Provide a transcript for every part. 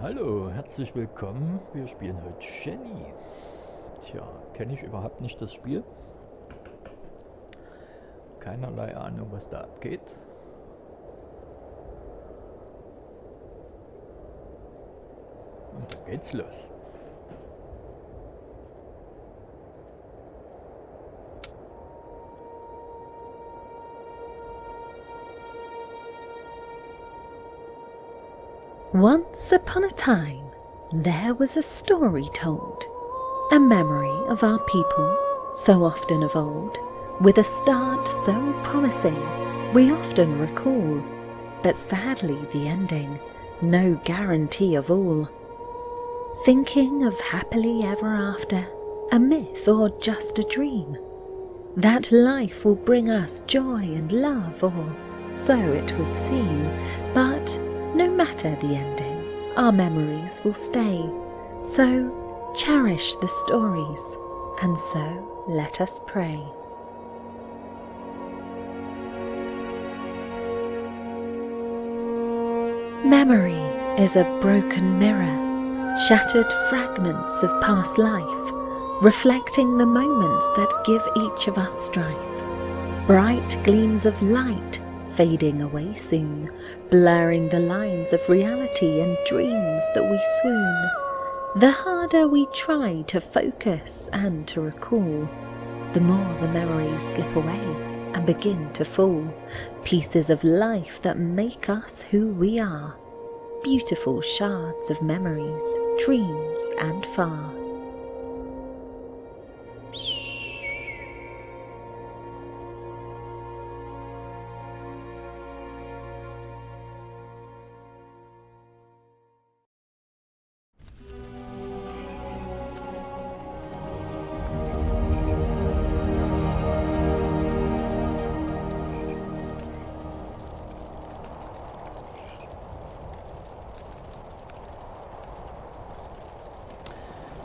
Hallo, herzlich willkommen. Wir spielen heute Genie. Tja, kenne ich überhaupt nicht das Spiel. Keinerlei Ahnung, was da abgeht. Und dann geht's los. Once upon a time, there was a story told, a memory of our people, so often of old, with a start so promising, we often recall, but sadly the ending, no guarantee of all. Thinking of happily ever after, a myth or just a dream, that life will bring us joy and love, or so it would seem, but no matter the ending, our memories will stay. So cherish the stories, and so let us pray. Memory is a broken mirror, shattered fragments of past life, reflecting the moments that give each of us strife. Bright gleams of light fading away soon, blurring the lines of reality and dreams that we swoon. The harder we try to focus and to recall, the more the memories slip away and begin to fall. Pieces of life that make us who we are, beautiful shards of memories, dreams and far.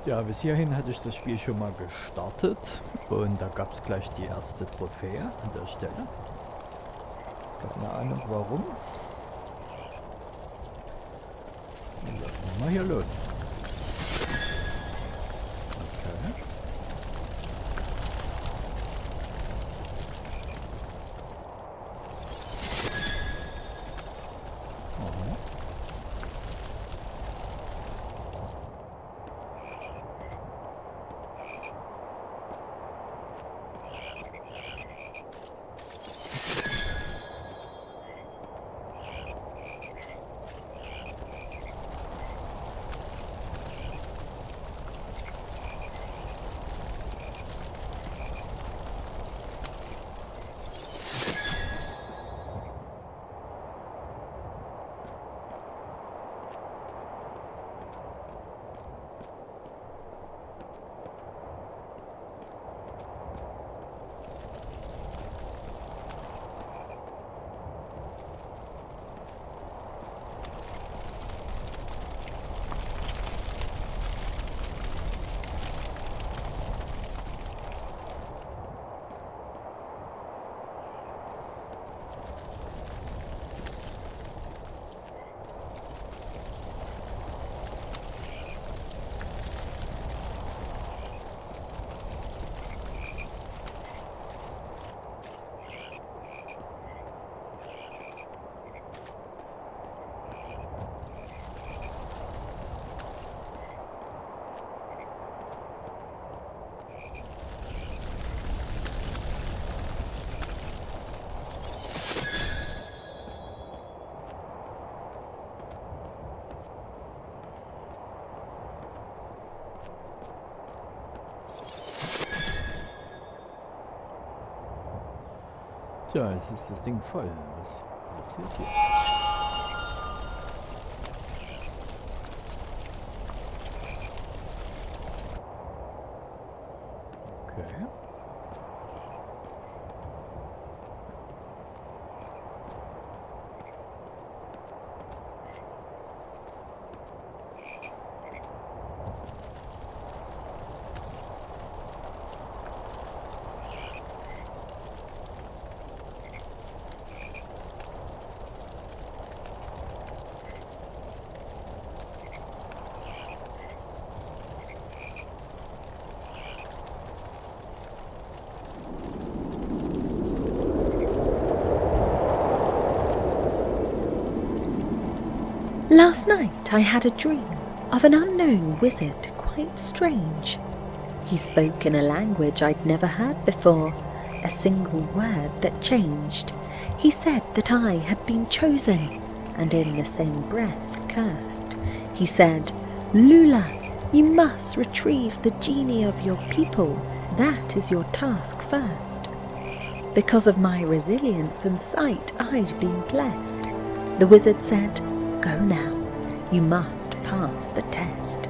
Ja, bis hierhin hatte ich das Spiel schon mal gestartet und da gab es gleich die erste Trophäe an der Stelle. Keine Ahnung warum. Und lassen wir mal hier los. Okay. Aha. Tja, jetzt ist das Ding voll. Was passiert hier? Okay. Last night I had a dream of an unknown wizard, quite strange. He spoke in a language I'd never heard before, a single word that changed. He said that I had been chosen, and in the same breath cursed. He said, "Lula, you must retrieve the genie of your people. That is your task first." Because of my resilience and sight, I'd been blessed. The wizard said, "Go now. You must pass the test."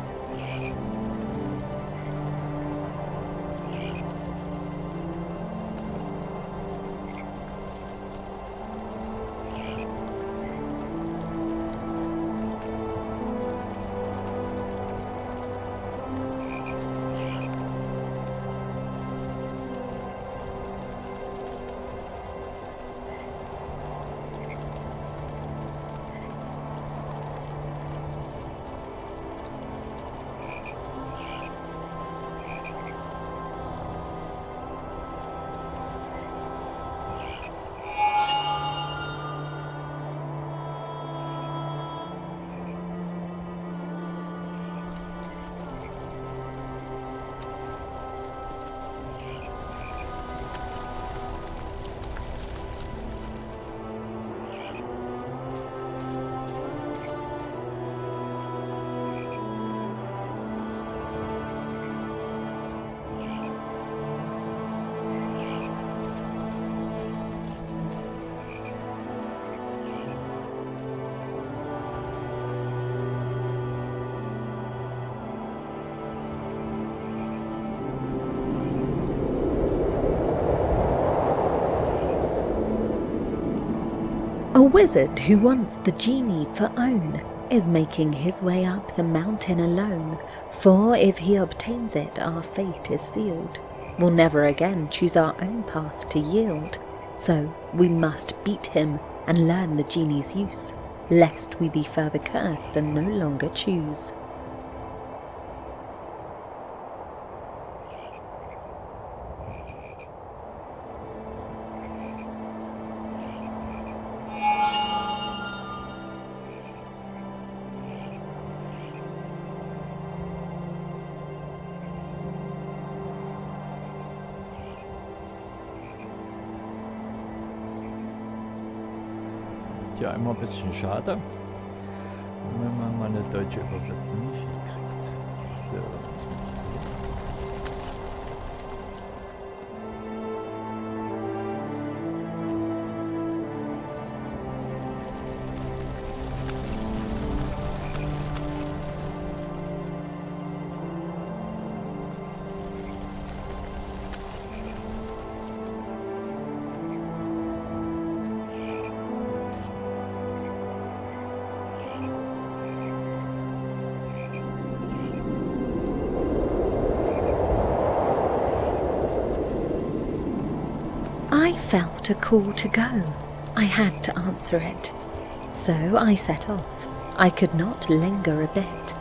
A wizard who wants the genie for own is making his way up the mountain alone, for if he obtains it, our fate is sealed. We'll never again choose our own path to yield. So we must beat him and learn the genie's use, lest we be further cursed and no longer choose. Ja, immer ein bisschen schade, wenn man mal eine deutsche Übersetzung nicht kriegt. So. I felt a call to go. I had to answer it. So I set off. I could not linger a bit.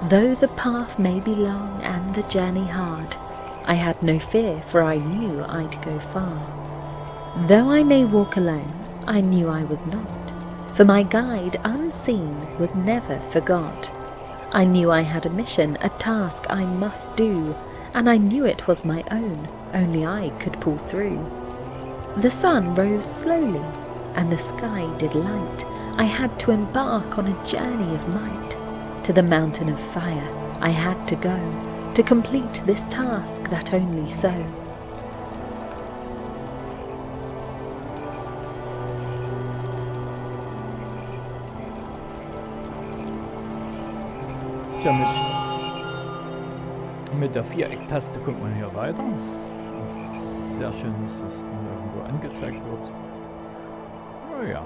Though the path may be long and the journey hard, I had no fear, for I knew I'd go far. Though I may walk alone, I knew I was not, for my guide unseen was never forgot. I knew I had a mission, a task I must do, and I knew it was my own, only I could pull through. The sun rose slowly, and the sky did light. I had to embark on a journey of might. To the mountain of fire I had to go, to complete this task that only so. Tja, mit der Viereck-Taste kommt man hier weiter. Sehr schön, dass das dann irgendwo angezeigt wird. Oh ja.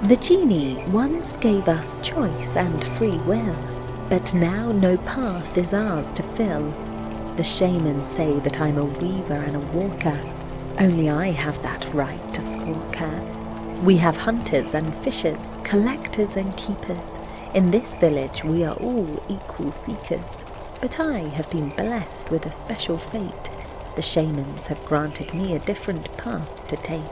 The genie once gave us choice and free will, but now no path is ours to fill. The shamans say that I'm a weaver and a walker, only I have that right to squawk her. We have hunters and fishers, collectors and keepers. In this village we are all equal seekers, but I have been blessed with a special fate. The shamans have granted me a different path to take.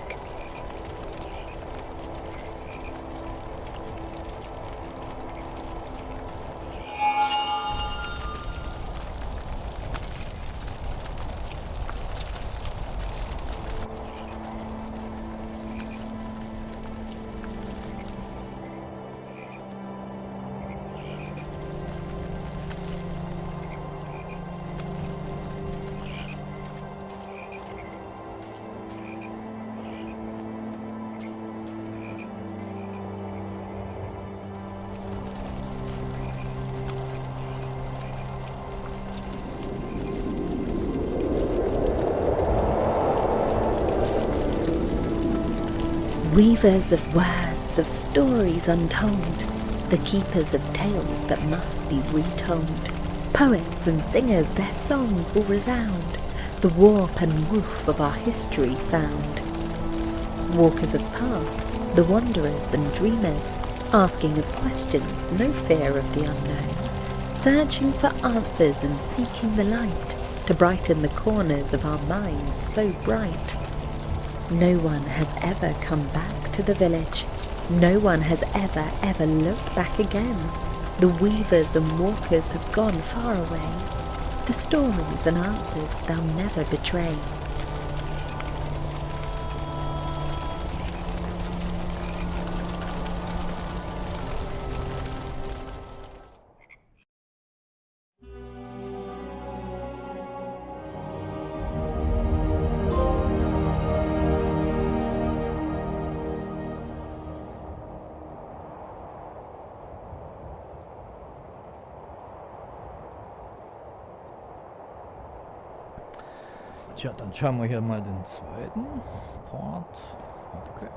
Weavers of words, of stories untold, the keepers of tales that must be retold. Poets and singers, their songs will resound, the warp and woof of our history found. Walkers of paths, the wanderers and dreamers, asking of questions, no fear of the unknown, searching for answers and seeking the light, to brighten the corners of our minds so bright. No one has ever come back to the village. No one has ever looked back again. The weavers and walkers have gone far away. The stories and answers they'll never betray. Tja, dann schauen wir hier mal den zweiten Part. Okay.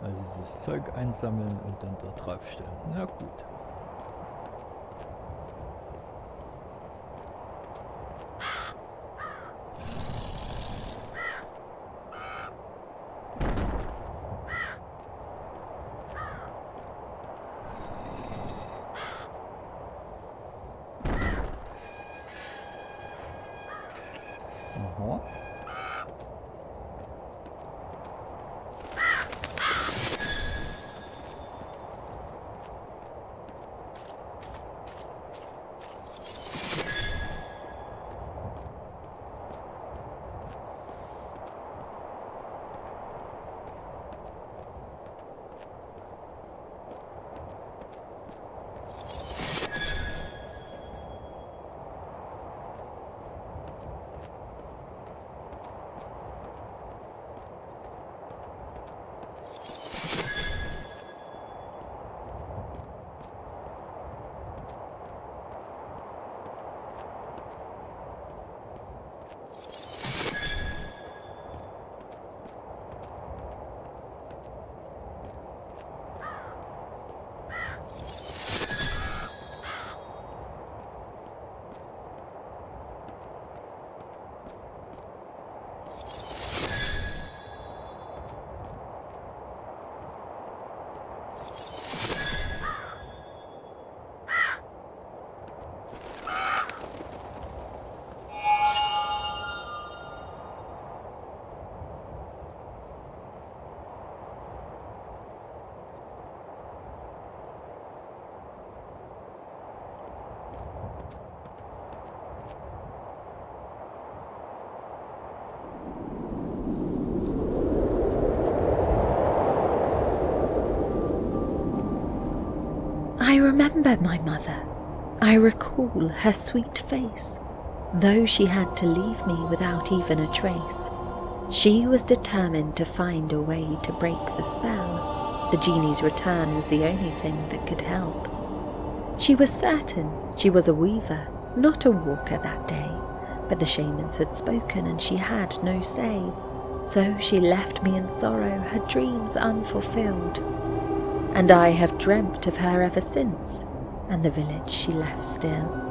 Also das Zeug einsammeln und dann da draufstellen. Na gut. Aha. I remember my mother. I recall her sweet face, though she had to leave me without even a trace. She was determined to find a way to break the spell. The genie's return was the only thing that could help. She was certain she was a weaver, not a walker that day, But the shamans had spoken and she had no say. So she left me in sorrow, her dreams unfulfilled. And I have dreamt of her ever since, and the village she left still.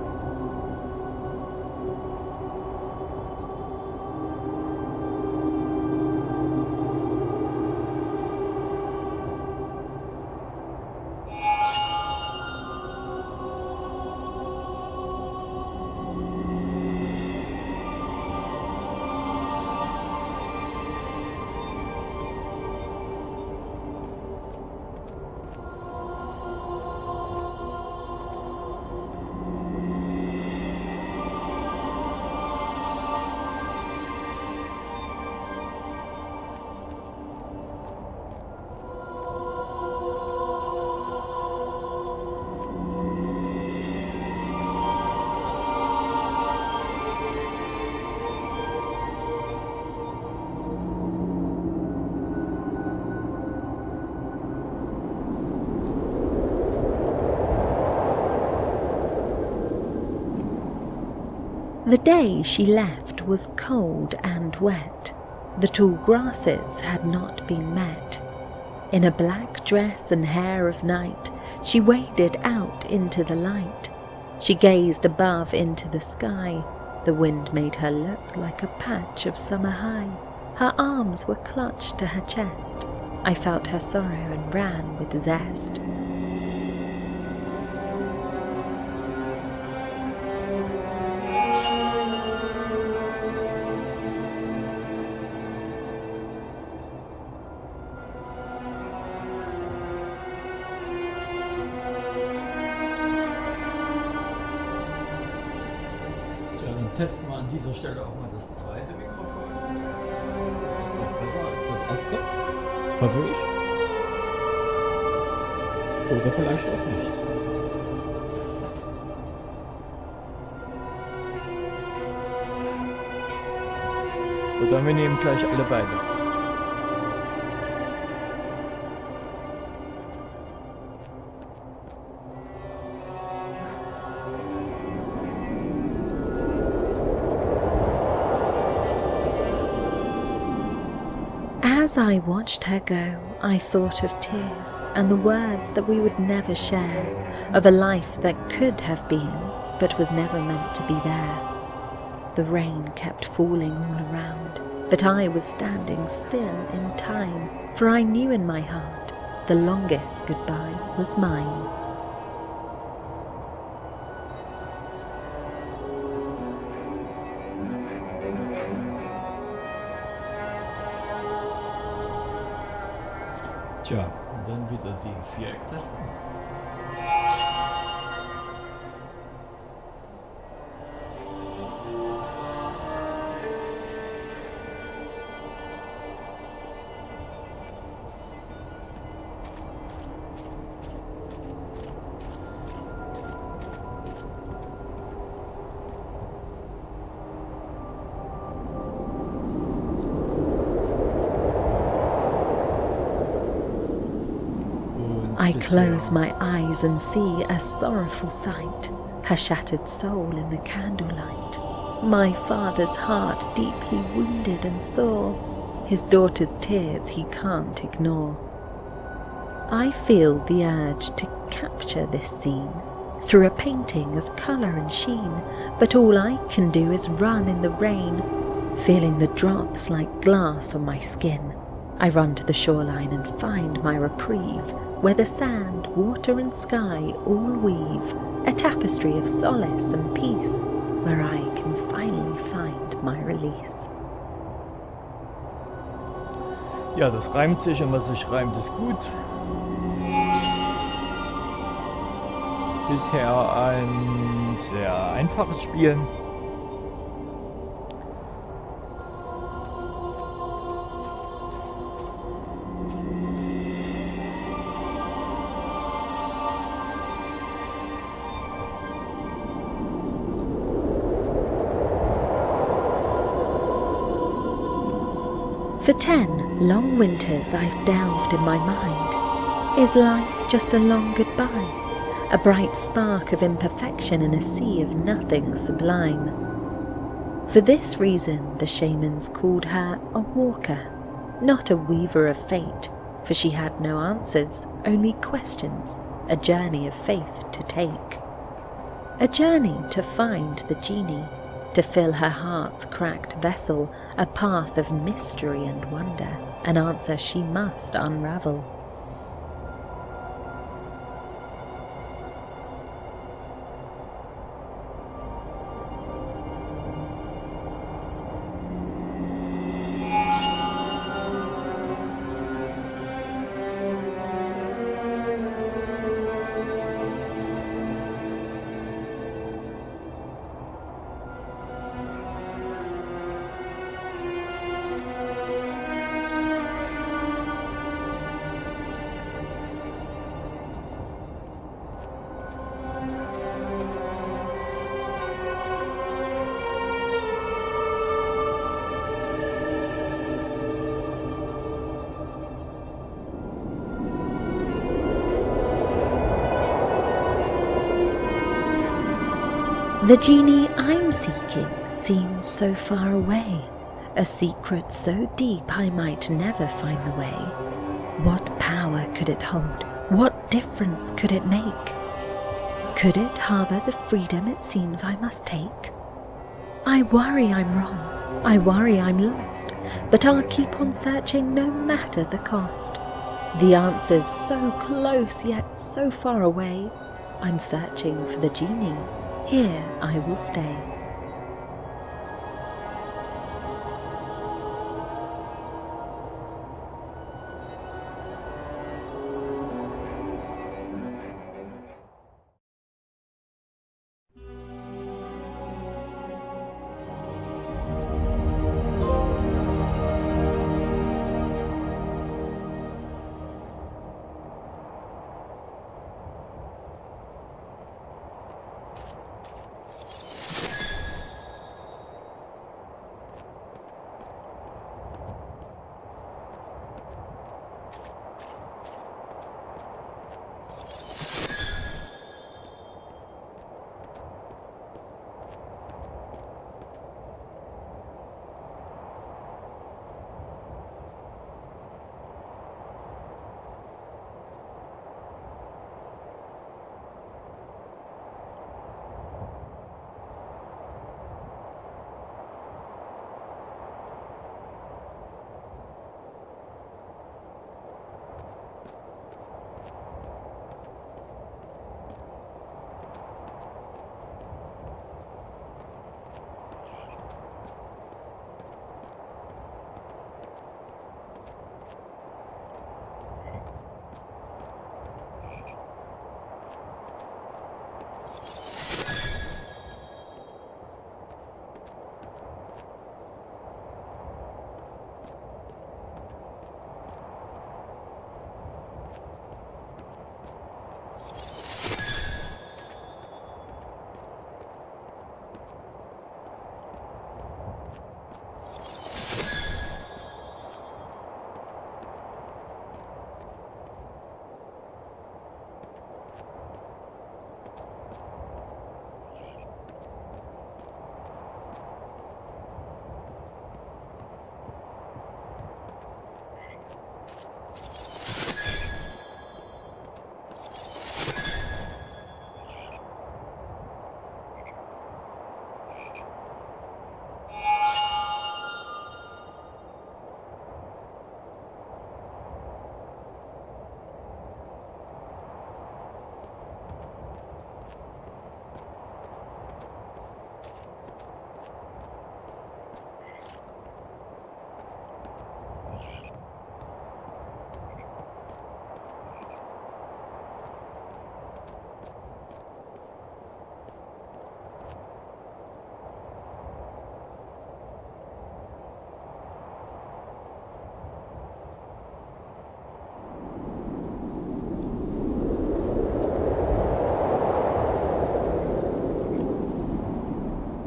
The day she left was cold and wet. The tall grasses had not been met. In a black dress and hair of night, she waded out into the light. She gazed above into the sky. The wind made her look like a patch of summer high. Her arms were clutched to her chest. I felt her sorrow and ran with zest. Testen wir an dieser Stelle auch mal das zweite Mikrofon. Das ist etwas besser als das erste. Hoffe ich. Oder vielleicht auch nicht. Oder wir nehmen gleich alle beide. As I watched her go, I thought of tears and the words that we would never share, of a life that could have been, but was never meant to be there. The rain kept falling all around, but I was standing still in time, for I knew in my heart the longest goodbye was mine. Tja, und dann wieder die Viereck testen. I close my eyes and see a sorrowful sight, her shattered soul in the candlelight. My father's heart deeply wounded and sore, his daughter's tears he can't ignore. I feel the urge to capture this scene through a painting of colour and sheen, but all I can do is run in the rain, feeling the drops like glass on my skin. I run to the shoreline and find my reprieve, where the sand, water and sky all weave a tapestry of solace and peace, where I can finally find my release. Ja, das reimt sich und was sich reimt ist gut. Bisher ein sehr einfaches Spiel. For 10 long winters I've delved in my mind. Is life just a long goodbye? A bright spark of imperfection in a sea of nothing sublime? For this reason the shamans called her a walker, not a weaver of fate, for she had no answers, only questions, a journey of faith to take. A journey to find the genie, to fill her heart's cracked vessel, a path of mystery and wonder, an answer she must unravel. The genie I'm seeking seems so far away, a secret so deep I might never find the way. What power could it hold? What difference could it make? Could it harbour the freedom it seems I must take? I worry I'm wrong, I worry I'm lost, but I'll keep on searching no matter the cost. The answer's so close yet so far away. I'm searching for the genie. Here I will stay.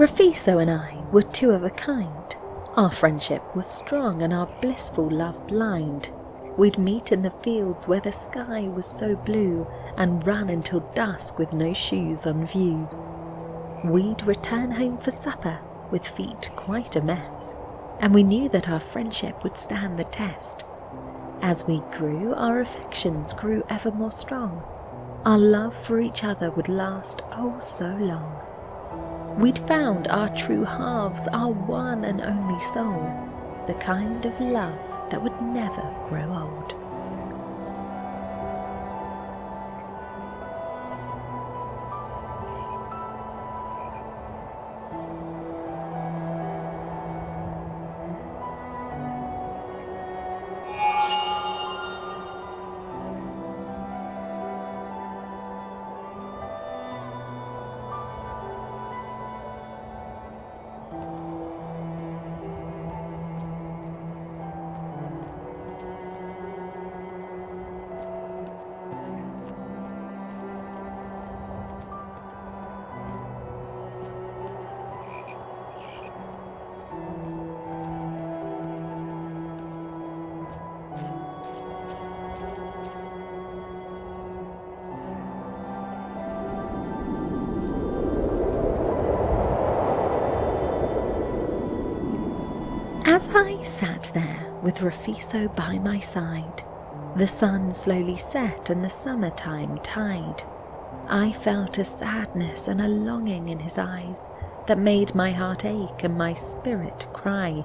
Rafiso and I were two of a kind. Our friendship was strong and our blissful love blind. We'd meet in the fields where the sky was so blue and run until dusk with no shoes on view. We'd return home for supper, with feet quite a mess, and we knew that our friendship would stand the test. As we grew, our affections grew ever more strong. Our love for each other would last oh so long. We'd found our true halves, our one and only soul, the kind of love that would never grow old. As I sat there with Rafiso by my side, the sun slowly set and the summertime tide, I felt a sadness and a longing in his eyes that made my heart ache and my spirit cry.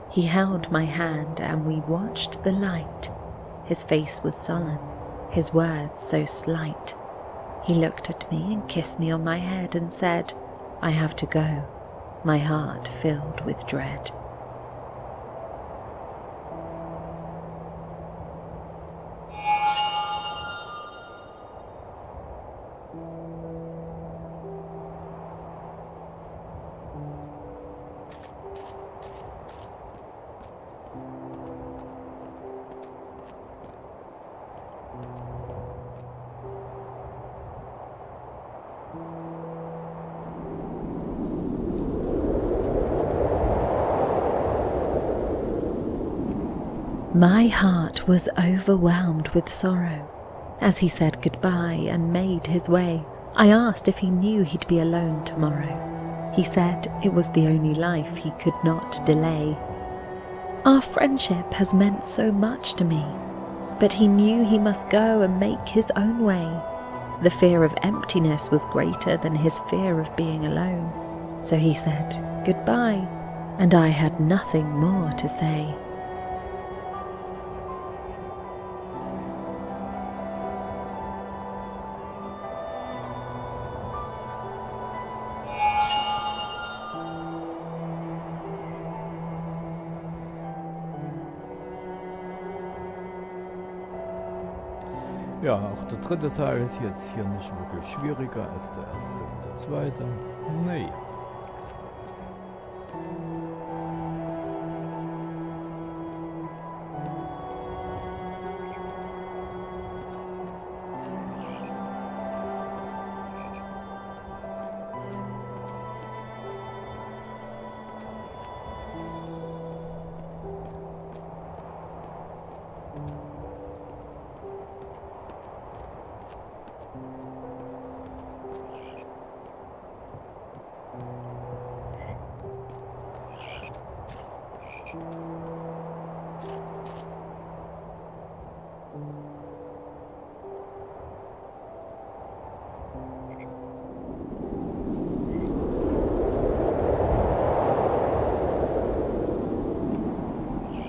He held my hand and we watched the light. His face was solemn, his words so slight. He looked at me and kissed me on my head and said, "I have to go," my heart filled with dread. My heart was overwhelmed with sorrow. As he said goodbye and made his way, I asked if he knew he'd be alone tomorrow. He said it was the only life he could not delay. Our friendship has meant so much to me, but he knew he must go and make his own way. The fear of emptiness was greater than his fear of being alone. So he said goodbye, and I had nothing more to say. Ja, auch der dritte Teil ist jetzt hier nicht wirklich schwieriger als der erste und der zweite. Nee.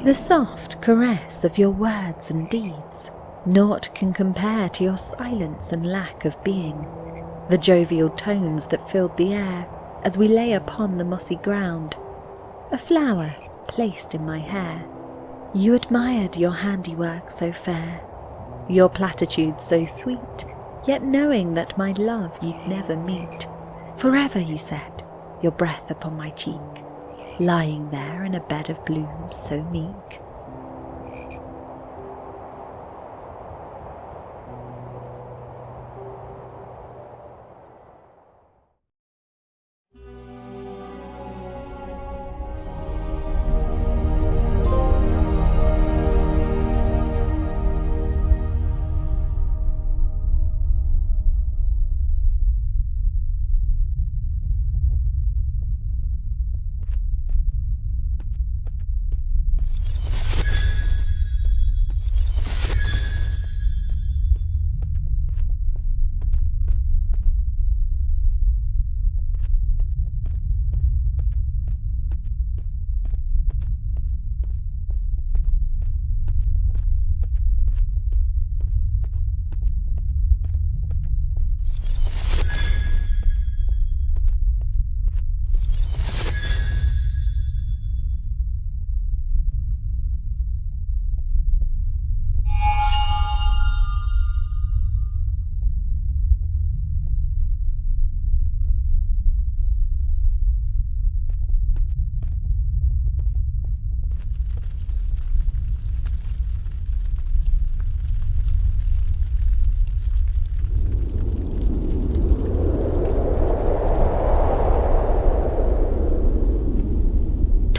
The soft caress of your words and deeds, naught can compare to your silence and lack of being. The jovial tones that filled the air as we lay upon the mossy ground, a flower placed in my hair. You admired your handiwork so fair, your platitudes so sweet, yet knowing that my love you'd never meet. Forever, you said, your breath upon my cheek, lying there in a bed of blooms so meek.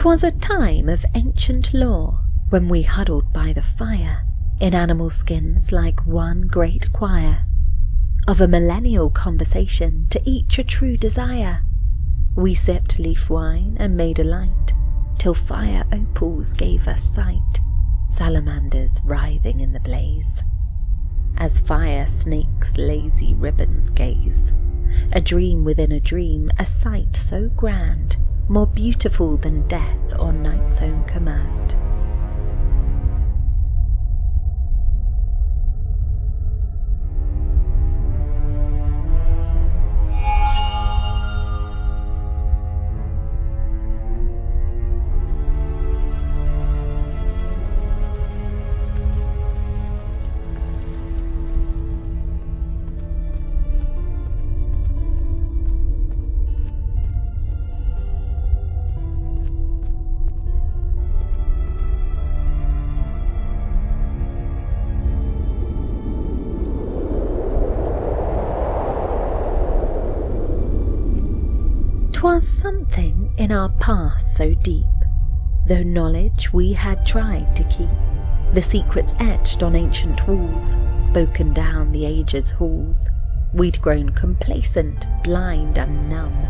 'Twas a time of ancient lore, when we huddled by the fire, in animal skins like one great choir, of a millennial conversation to each a true desire. We sipped leaf wine and made a light, till fire opals gave us sight, salamanders writhing in the blaze. As fire snakes lazy ribbons gaze, a dream within a dream, a sight so grand, more beautiful than death or night's own command. "'Twas something in our past so deep, though knowledge we had tried to keep, the secrets etched on ancient walls, spoken down the ages' halls, we'd grown complacent, blind and numb,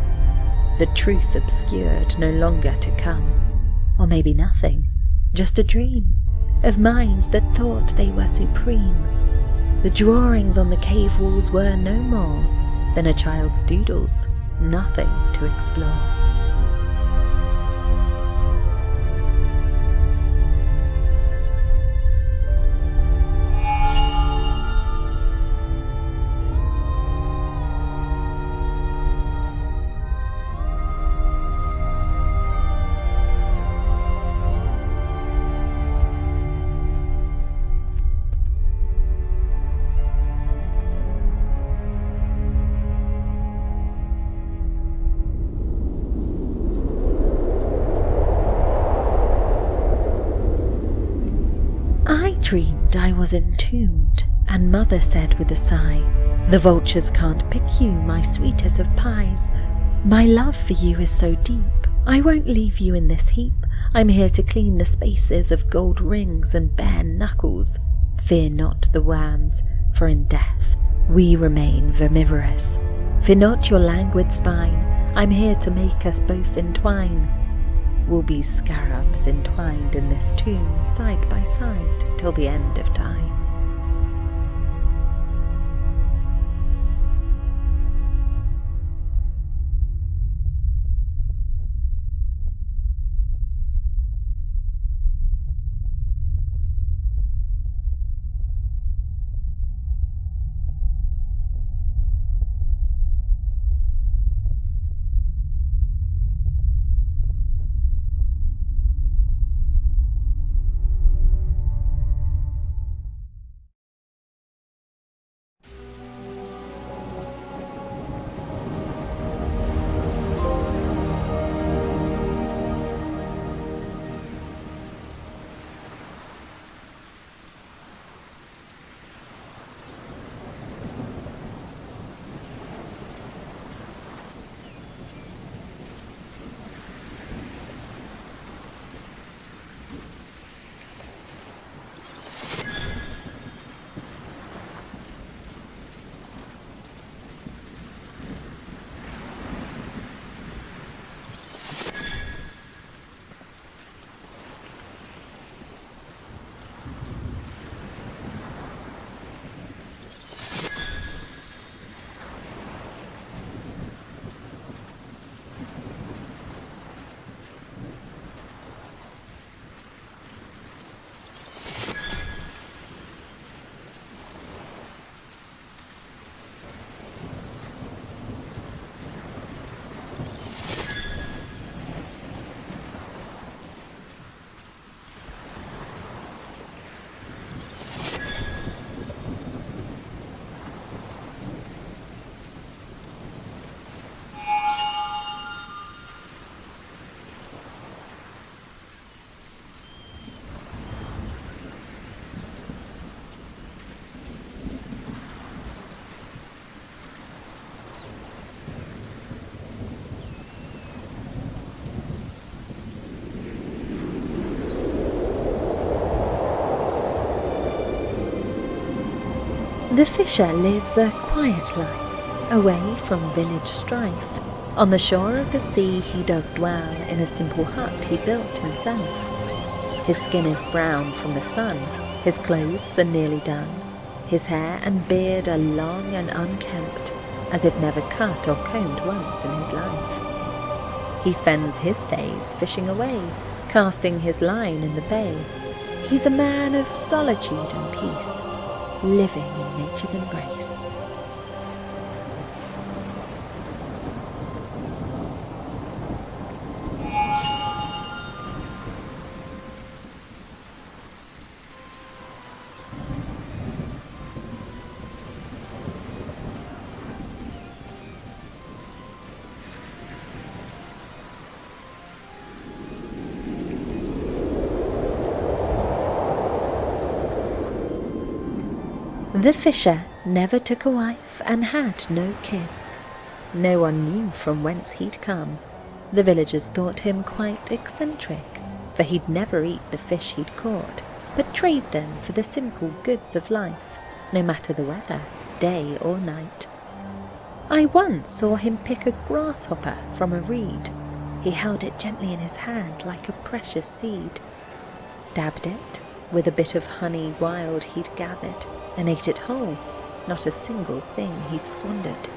the truth obscured, no longer to come. Or maybe nothing, just a dream, of minds that thought they were supreme. The drawings on the cave walls were no more than a child's doodles, nothing to explore. I dreamed I was entombed, and Mother said with a sigh, "The vultures can't pick you, my sweetest of pies. My love for you is so deep, I won't leave you in this heap. I'm here to clean the spaces of gold rings and bare knuckles. Fear not the worms, for in death we remain vermivorous. Fear not your languid spine, I'm here to make us both entwine. We'll be scarabs entwined in this tomb, side by side, till the end of time." The fisher lives a quiet life, away from village strife. On the shore of the sea he does dwell, in a simple hut he built himself. His skin is brown from the sun, his clothes are nearly done. His hair and beard are long and unkempt, as if never cut or combed once in his life. He spends his days fishing away, casting his line in the bay. He's a man of solitude and peace, living in nature's embrace. The fisher never took a wife and had no kids. No one knew from whence he'd come. The villagers thought him quite eccentric, for he'd never eat the fish he'd caught, but trade them for the simple goods of life, no matter the weather, day or night. I once saw him pick a grasshopper from a reed. He held it gently in his hand like a precious seed, dabbed it with a bit of honey wild he'd gathered, and ate it whole, not a single thing he'd squandered.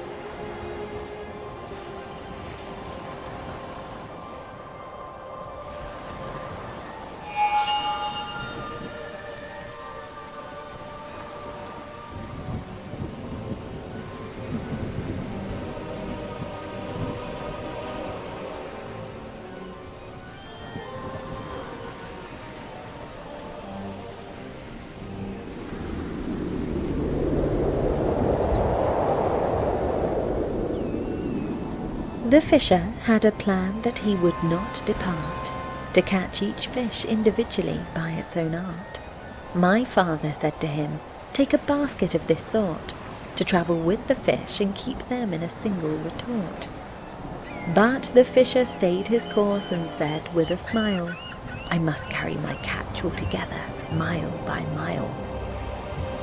The fisher had a plan that he would not depart, to catch each fish individually by its own art. My father said to him, "Take a basket of this sort, to travel with the fish and keep them in a single retort." But the fisher stayed his course and said with a smile, "I must carry my catch all together, mile by mile."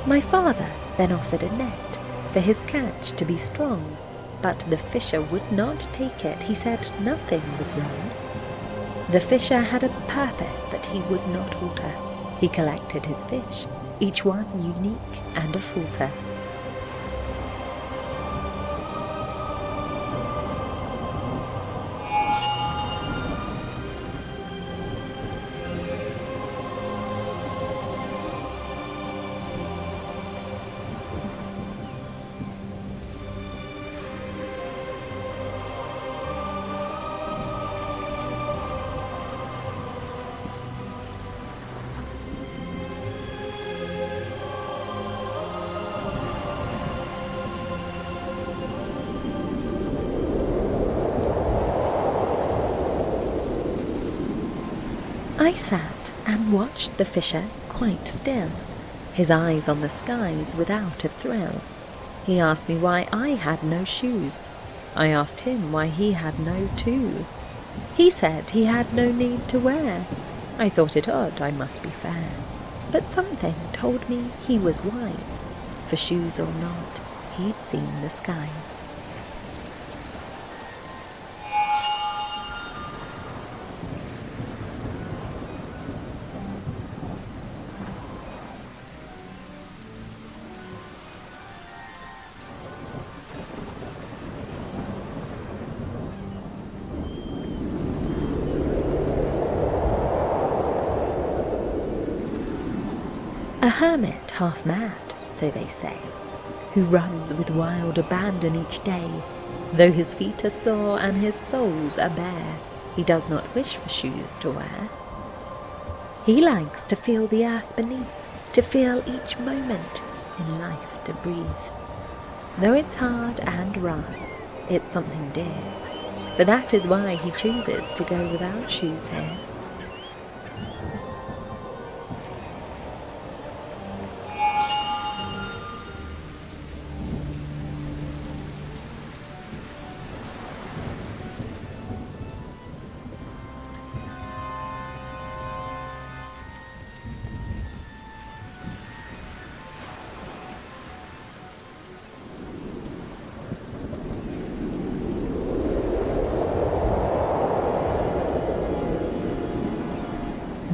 My father then offered a net for his catch to be strong, but the fisher would not take it. He said nothing was wrong. The fisher had a purpose that he would not alter. He collected his fish, each one unique and a falter. I sat and watched the fisher quite still, his eyes on the skies without a thrill. He asked me why I had no shoes. I asked him why he had no too. He said he had no need to wear. I thought it odd, I must be fair, but something told me he was wise, for shoes or not, he'd seen the skies. A hermit half mad, so they say, who runs with wild abandon each day. Though his feet are sore and his soles are bare, he does not wish for shoes to wear. He likes to feel the earth beneath, to feel each moment in life to breathe. Though it's hard and rough, it's something dear, for that is why he chooses to go without shoes here.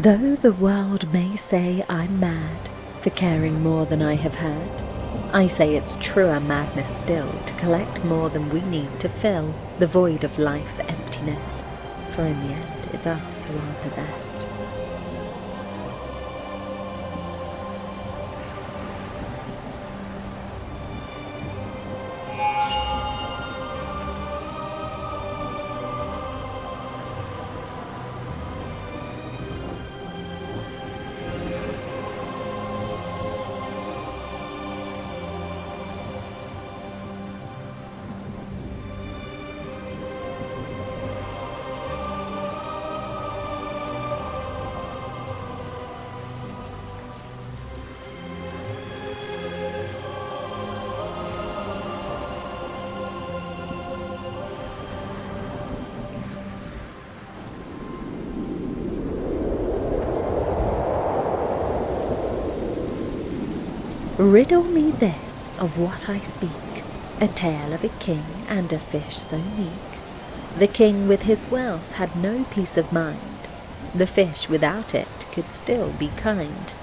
Though the world may say I'm mad for caring more than I have heard, I say it's truer madness still to collect more than we need to fill the void of life's emptiness, for in the end it's us who are possessed. Riddle me this of what I speak, a tale of a king and a fish so meek. The king with his wealth had no peace of mind, the fish without it could still be kind.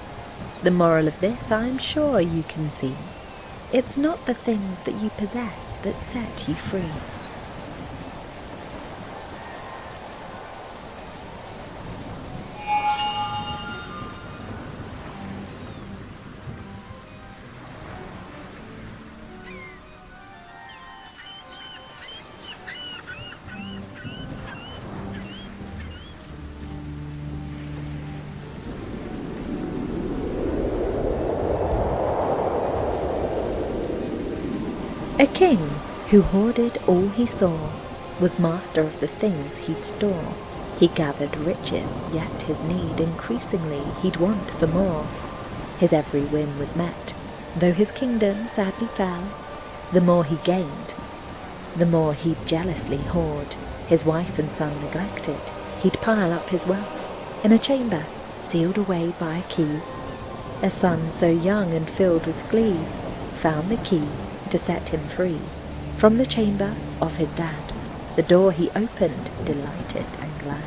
The moral of this I'm sure you can see, it's not the things that you possess that set you free. A king who hoarded all he saw was master of the things he'd store. He gathered riches, yet his need increasingly he'd want for more. His every whim was met, though his kingdom sadly fell. The more he gained, the more he'd jealously hoard. His wife and son neglected, he'd pile up his wealth in a chamber sealed away by a key. A son so young and filled with glee found the key to set him free from the chamber of his dad. The door he opened, delighted and glad.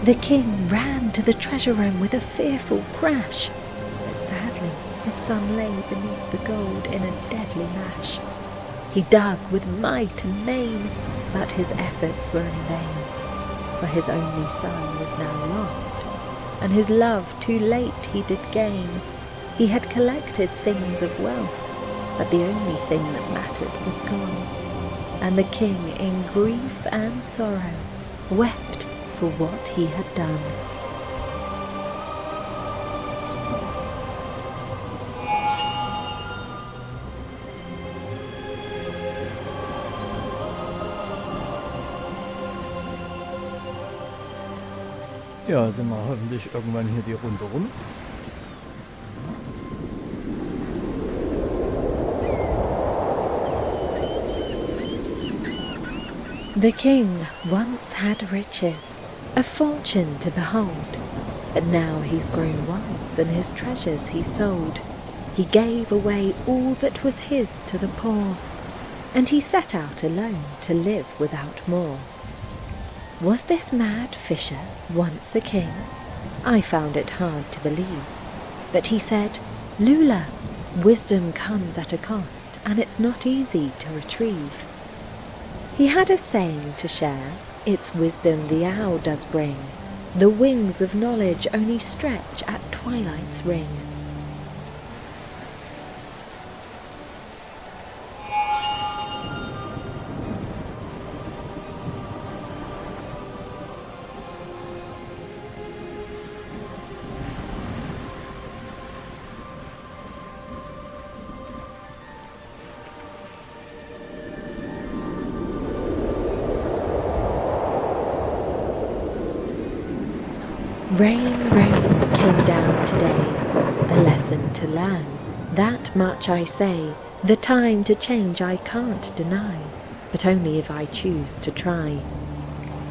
The king ran to the treasure room with a fearful crash, but sadly his son lay beneath the gold in a deadly mash. He dug with might and main, but his efforts were in vain, for his only son was now lost, and his love too late he did gain. He had collected things of wealth, but the only thing that mattered was gone, and the king in grief and sorrow wept for what he had done. Ja, sind wir hoffentlich irgendwann hier die Runde rum. The king once had riches, a fortune to behold, but now he's grown wise and his treasures he sold. He gave away all that was his to the poor, and he set out alone to live without more. Was this mad fisher once a king? I found it hard to believe, but he said, "Lula, wisdom comes at a cost, and it's not easy to retrieve." He had a saying to share, "It's wisdom the owl does bring. The wings of knowledge only stretch at twilight's ring." Rain, rain came down today, a lesson to learn. That much I say, the time to change I can't deny, but only if I choose to try.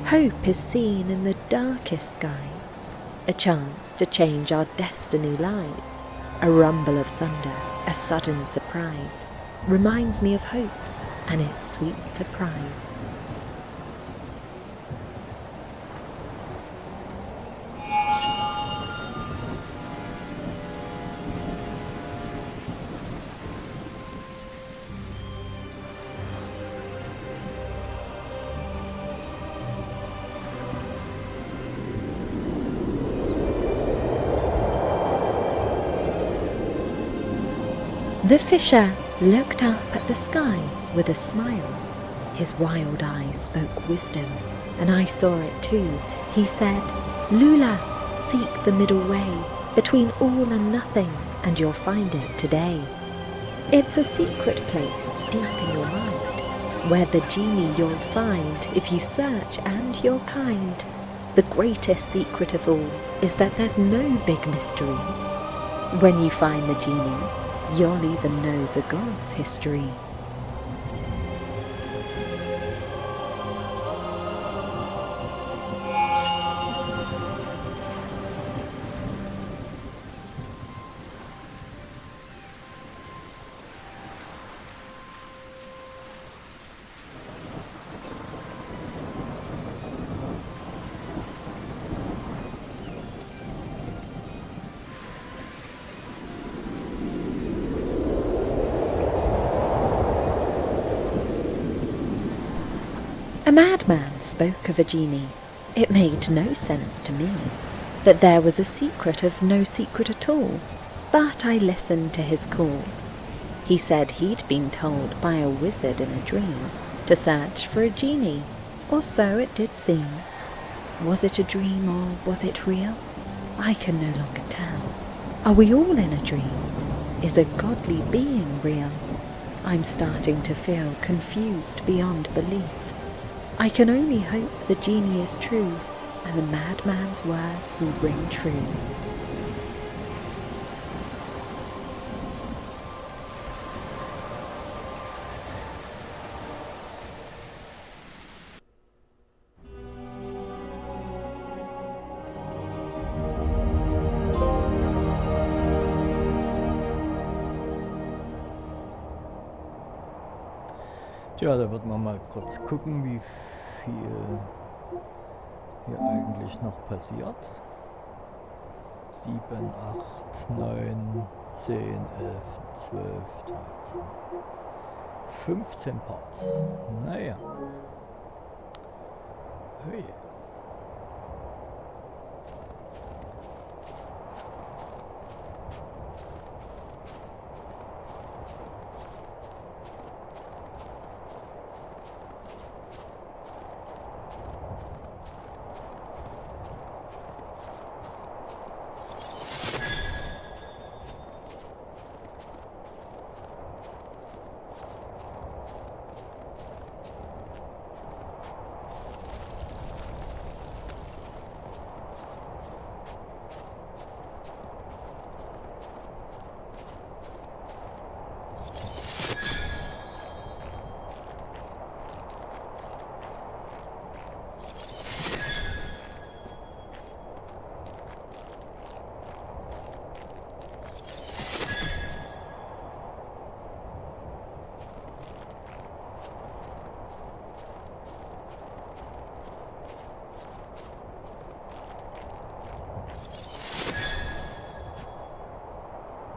Hope is seen in the darkest skies, a chance to change our destiny lies. A rumble of thunder, a sudden surprise, reminds me of hope and its sweet surprise. The fisher looked up at the sky with a smile. His wild eyes spoke wisdom, and I saw it too. He said, "Lula, seek the middle way between all and nothing, and you'll find it today. It's a secret place deep in your mind, where the genie you'll find if you search and you're kind. The greatest secret of all is that there's no big mystery. When you find the genie, you'll even know the gods' history." A madman spoke of a genie. It made no sense to me that there was a secret of no secret at all, but I listened to his call. He said he'd been told by a wizard in a dream to search for a genie, or so it did seem. Was it a dream or was it real? I can no longer tell. Are we all in a dream? Is a godly being real? I'm starting to feel confused beyond belief. I can only hope the genie is true, and the madman's words will ring true. Tja, da wird man mal kurz gucken, wie viel hier eigentlich noch passiert. 7, 8, 9, 10, 11, 12, 13, 15 Parts. Naja. Hey.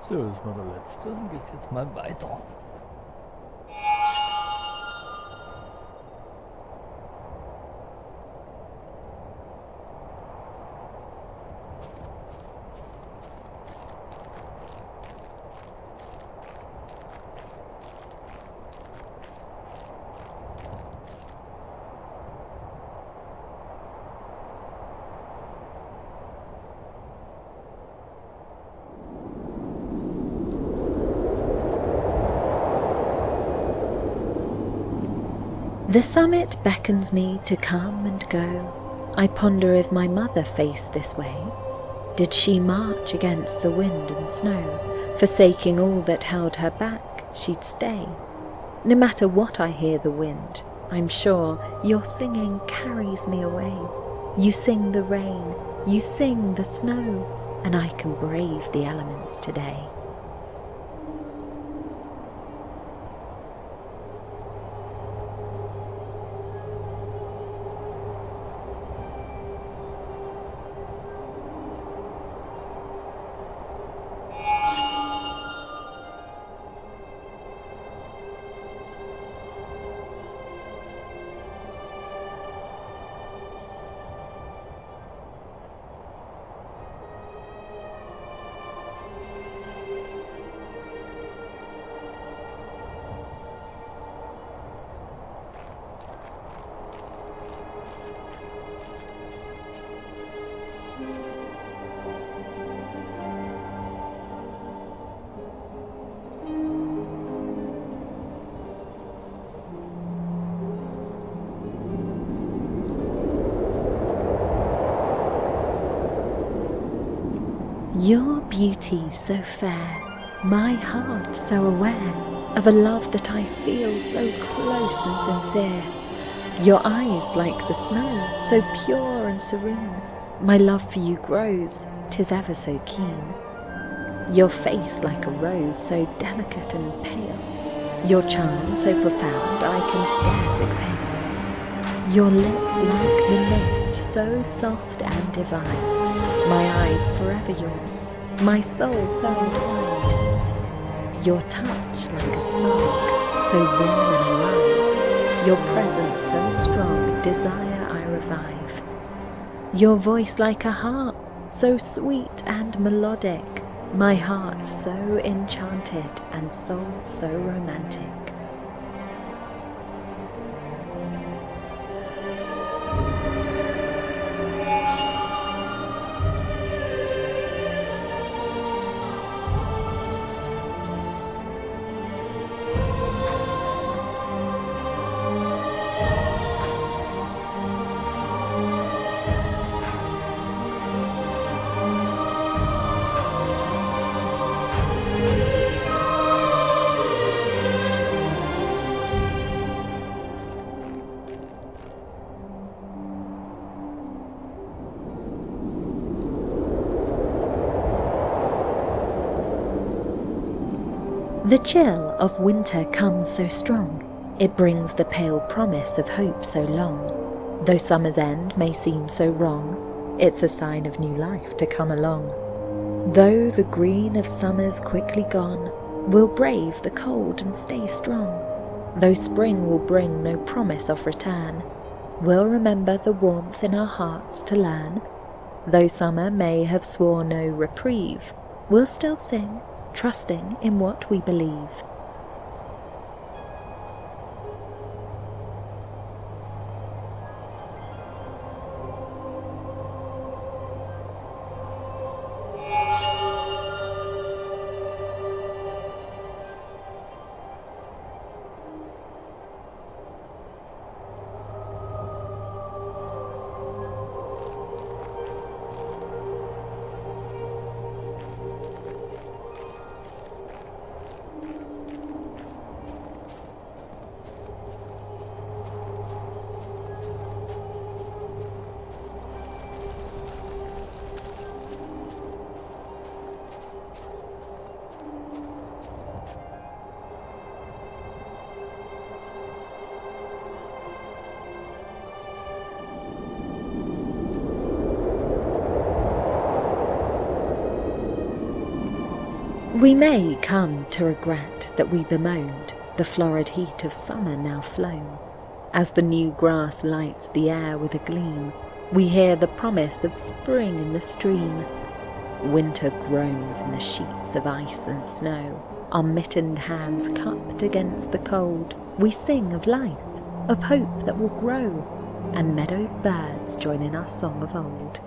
So, das war der letzte. Dann geht's jetzt mal weiter. The summit beckons me to come and go. I ponder if my mother faced this way. Did she march against the wind and snow, forsaking all that held her back, she'd stay? No matter what I hear the wind, I'm sure your singing carries me away. You sing the rain, you sing the snow, and I can brave the elements today. Your beauty so fair, my heart so aware of a love that I feel so close and sincere. Your eyes like the snow, so pure and serene, my love for you grows, 'tis ever so keen. Your face like a rose, so delicate and pale, your charm so profound I can scarce exhale. Your lips like the mist, so soft and divine, my eyes forever yours, my soul so entwined. Your touch like a spark, so warm and alive, your presence so strong, desire I revive. Your voice like a harp, so sweet and melodic, my heart so enchanted and soul so romantic. The chill of winter comes so strong, it brings the pale promise of hope so long. Though summer's end may seem so wrong, it's a sign of new life to come along. Though the green of summer's quickly gone, we'll brave the cold and stay strong. Though spring will bring no promise of return, we'll remember the warmth in our hearts to learn. Though summer may have sworn no reprieve, we'll still sing, trusting in what we believe. We may come to regret that we bemoaned the florid heat of summer now flown. As the new grass lights the air with a gleam, we hear the promise of spring in the stream. Winter groans in the sheets of ice and snow, our mittened hands cupped against the cold. We sing of life, of hope that will grow, and meadow birds join in our song of old.